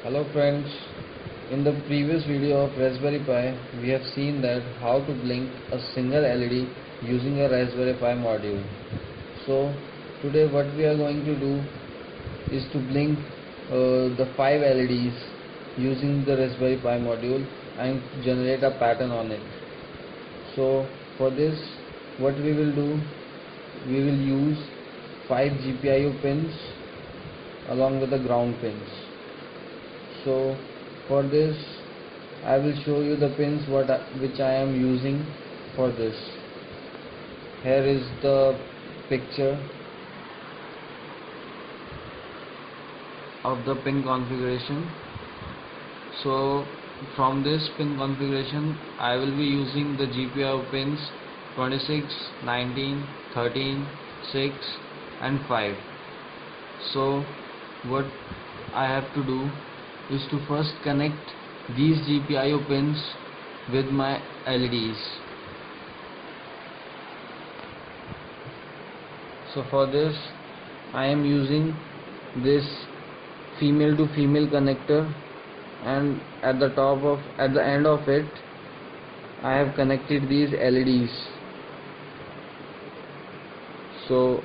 Hello friends, in the previous video of Raspberry Pi, we have seen that how to blink a single LED using a Raspberry Pi module. So today what we are going to do is to blink the 5 LEDs using the Raspberry Pi module and generate a pattern on it. So for this, what we will do, we will use 5 GPIO pins along with the ground pins. So for this I will show you the pins which I am using for this. Here is the picture of the pin configuration. So from this pin configuration I will be using the GPIO pins 26, 19, 13, 6 and 5. So what I have to do is to first connect these GPIO pins with my LEDs. So for this I am using this female to female connector, and at the end of it I have connected these LEDs. So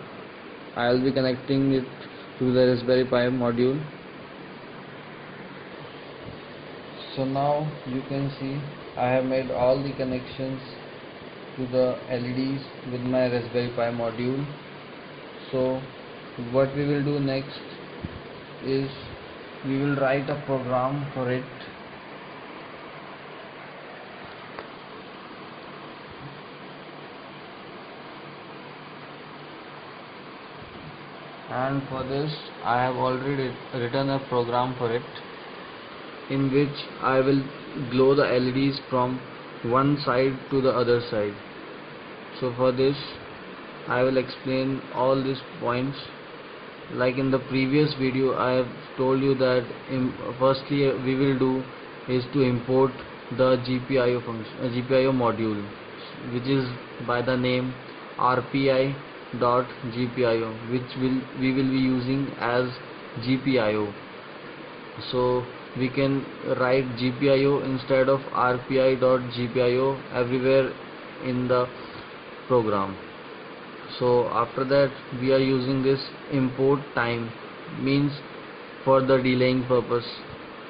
I will be connecting it to the Raspberry Pi module. So now you can see I have made all the connections to the LEDs with my Raspberry Pi module. So what we will do next is we will write a program for it. And for this I have already written a program for it, in which I will glow the LEDs from one side to the other side. So for this I will explain all these points. Like in the previous video I have told you that firstly we will do is to import the GPIO module, which is by the name RPI.GPIO, which we will be using as GPIO. So we can write GPIO instead of RPI.GPIO everywhere in the program. So after that we are using this import time, means for the delaying purpose,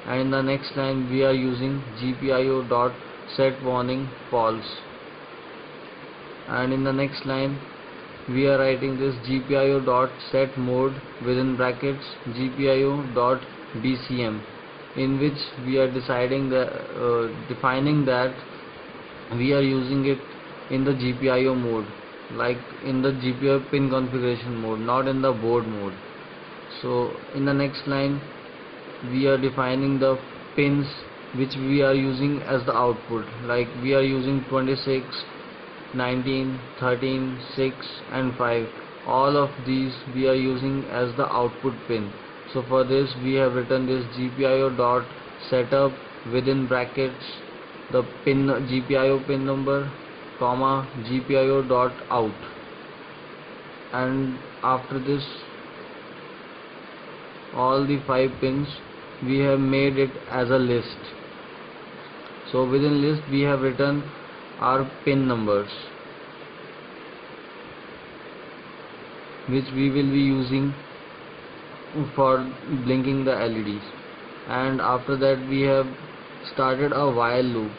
and in the next line we are using GPIO dot set warning false, and in the next line we are writing this GPIO dot set mode within brackets GPIO dot BCM, in which we are defining that we are using it in the GPIO mode, like in the GPIO pin configuration mode, not in the board mode. So in the next line we are defining the pins which we are using as the output, like we are using 26, 19, 13, 6 and 5. All of these we are using as the output pin. So for this we have written this GPIO dot setup within brackets the pin GPIO pin number, comma GPIO dot out, and after this all the 5 pins we have made it as a list. So within list we have written our pin numbers, which we will be using for blinking the LEDs. And after that we have started a while loop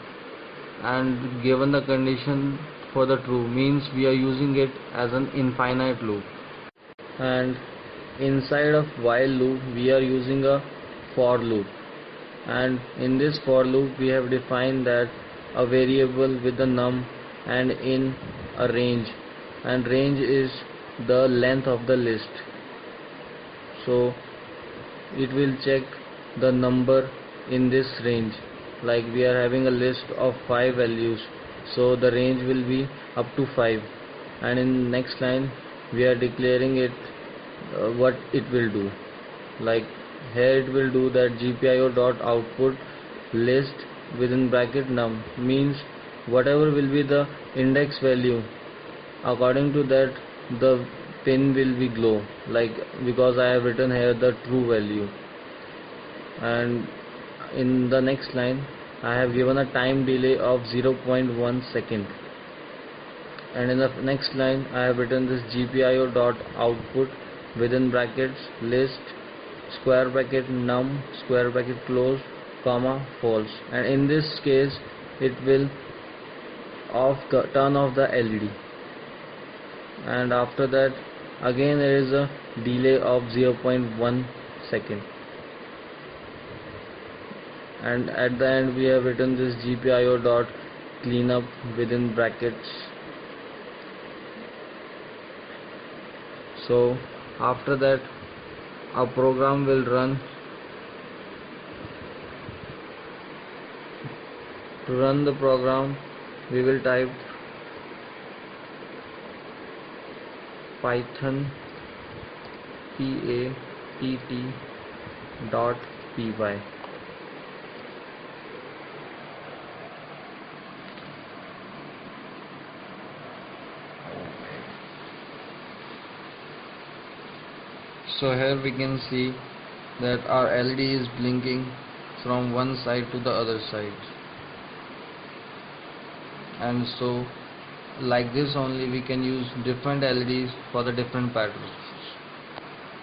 and given the condition for the true, means we are using it as an infinite loop. And inside of while loop we are using a for loop, and in this for loop we have defined that a variable with the num and in a range, and range is the length of the list. So it will check the number in this range, like we are having a list of 5 values, so the range will be up to 5. And in next line we are declaring it what it will do, like here it will do that GPIO dot output list within bracket num, means whatever will be the index value, according to that the pin will be glow, like because I have written here the true value. and in the next line I have given a time delay of 0.1 second, and in the next line I have written this GPIO dot output within brackets list square bracket num square bracket close comma false, and in this case it will turn off the LED, and after that again there is a delay of 0.1 second, and at the end we have written this GPIO dot cleanup within brackets. So after that a program will run. To run the program we will type python patt.py. So here we can see that our LED is blinking from one side to the other side, and so like this only we can use different LEDs for the different patterns.